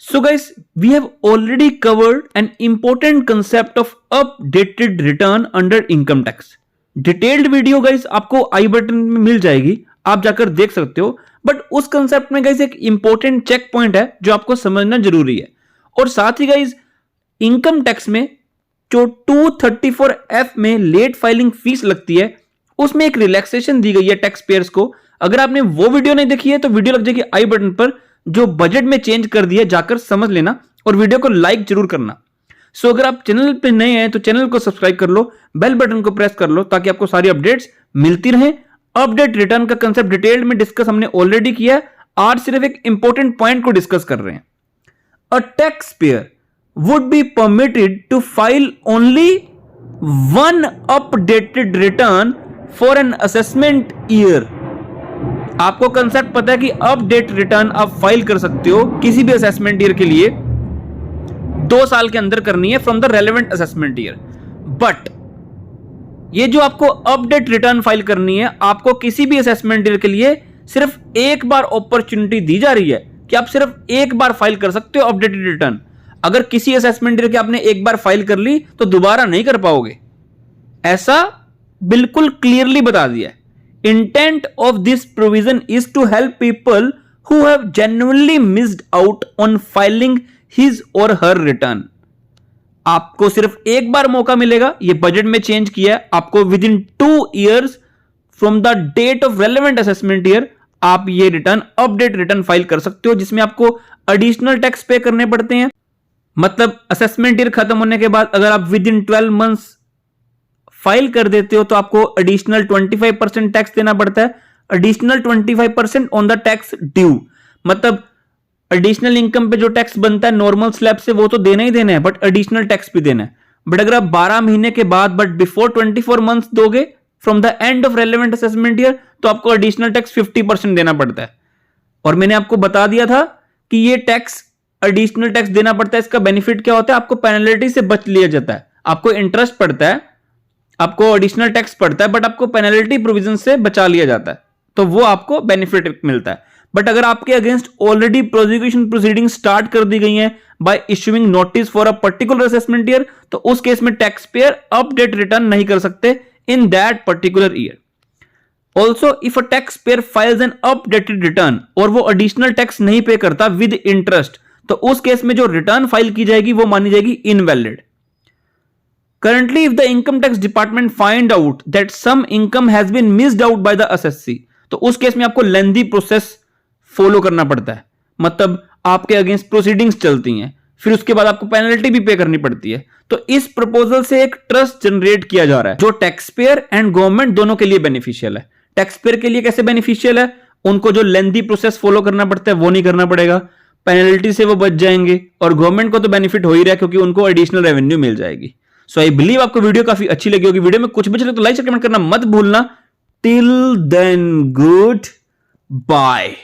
So guys, we have already covered an important concept of updated return under income tax. Detailed video guys आपको आई button में मिल जाएगी, आप जाकर देख सकते हो। बट उस कंसेप्ट में गाइस एक इंपॉर्टेंट चेक पॉइंट है जो आपको समझना जरूरी है। और साथ ही गाइस इनकम टैक्स में जो 234F में लेट फाइलिंग फीस लगती है उसमें एक रिलैक्सेशन दी गई है टैक्स पेयर्स को। अगर आपने वो वीडियो नहीं देखी है तो वीडियो लग जाएगी आई बटन पर, जो बजट में चेंज कर दिया, जाकर समझ लेना और वीडियो को लाइक जरूर करना। सो अगर आप चैनल पे नए हैं तो चैनल को सब्सक्राइब कर लो, बेल बटन को प्रेस कर लो ताकि आपको सारी अपडेट्स मिलती रहें। अपडेट रिटर्न का कंसेप्ट डिटेल में डिस्कस हमने ऑलरेडी किया है, आज सिर्फ एक इंपॉर्टेंट पॉइंट को डिस्कस कर रहे हैं। A tax payer would be permitted to file only one updated return for an assessment year. आपको कंसेप्ट पता है कि अपडेट रिटर्न आप फाइल कर सकते हो किसी भी असेसमेंट ईयर के लिए, 2 साल के अंदर करनी है from the relevant assessment year. But ये जो आपको अपडेट रिटर्न फाइल करनी है, आपको किसी भी असेसमेंट ईयर के लिए सिर्फ एक बार अपॉर्चुनिटी दी जा रही है कि आप सिर्फ एक बार फाइल कर सकते हो अपडेटेड रिटर्न। अगर किसी असेसमेंट ईयर के आपने एक बार फाइल कर ली तो दोबारा नहीं कर पाओगे, ऐसा बिल्कुल क्लियरली बता दिया है। Intent of this provision is to help people who have genuinely missed out on filing his or her return. आपको सिर्फ एक बार मौका मिलेगा, ये बजट में चेंज किया है, आपको within 2 years from the date of relevant assessment year आप ये रिटर्न अपडेट रिटर्न फाइल कर सकते हो, जिसमें आपको एडिशनल टैक्स पे करने पड़ते हैं। मतलब असेसमेंट ईयर खत्म होने के बाद अगर आप विद इन 12 months फाइल कर देते हो तो आपको एडिशनल 25% टैक्स देना पड़ता है, additional 25% on the tax due. मतलब एडिशनल इनकम पे जो टैक्स बनता है नॉर्मल स्लैब से वो तो देना ही देना है, बट एडिशनल टैक्स भी देना है। बट अगर आप 12 महीने के बाद बट बिफोर 24 months दोगे from the end of relevant assessment year तो आपको एडिशनल टैक्स 50% देना पड़ता है। और मैंने आपको बता दिया था कि ये टैक्स एडिशनल टैक्स देना पड़ता है, इसका बेनिफिट क्या होता है, आपको पेनल्टी से बच लिया जाता है। आपको इंटरेस्ट पड़ता है, आपको एडिशनल टैक्स पड़ता है, बट आपको पेनल्टी प्रोविजन से बचा लिया जाता है, तो वो आपको बेनिफिट मिलता है। बट अगर आपके against already prosecution proceeding start कर दी गई है bye issuing notice for a particular assessment year, तो उस केस में टैक्स पेयर अपडेट रिटर्न नहीं कर सकते in that particular year. Also if a tax pair files N updated return और वो एडिशनल टैक्स नहीं पे करता विद इंटरेस्ट, तो उस केस में जो रिटर्न फाइल की जाएगी वो मानी जाएगी invalid. Currently, if the income tax department find out that some income has been missed out by the assessee, तो उस केस में आपको लेंथी प्रोसेस फॉलो करना पड़ता है। मतलब आपके अगेंस्ट प्रोसीडिंग्स चलती हैं, फिर उसके बाद आपको पेनल्टी भी पे करनी पड़ती है। तो इस प्रपोजल से एक ट्रस्ट जनरेट किया जा रहा है जो टैक्स पेयर एंड गवर्नमेंट दोनों के लिए बेनिफिशियल है। टैक्स पेयर के लिए कैसे बेनिफिशियल है, उनको जो लेंथी प्रोसेस फॉलो करना पड़ता है वो नहीं करना पड़ेगा, पेनल्टी से वो बच जाएंगे, और गवर्नमेंट को तो बेनिफिट हो ही रहा है क्योंकि उनको एडिशनल रेवेन्यू मिल जाएगी। सो आई बिलीव आपको वीडियो काफी अच्छी लगी होगी। वीडियो में कुछ बच रहे तो लाइक कमेंट करना मत भूलना। Till then good bye.